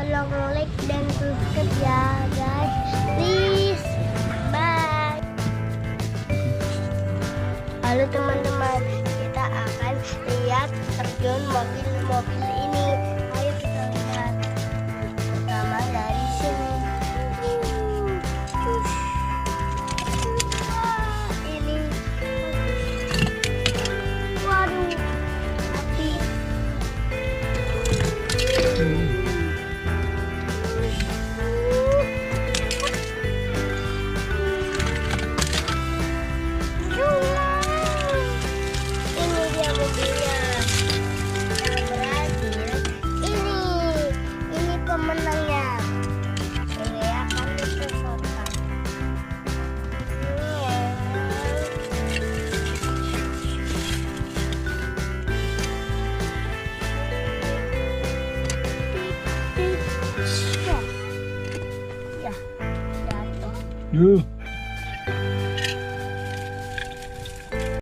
tolong like dan subscribe ya guys, please. Bye. Halo teman-teman, kita akan lihat terjun mobil-mobil ini. Ayo kita lihat. Pertama dari sini. Wah, ini. Waduh, api. Ini dia mobilnya yang berhasil. Ini pemenangnya. Ini akan dipersotkan. Ya, jatuh.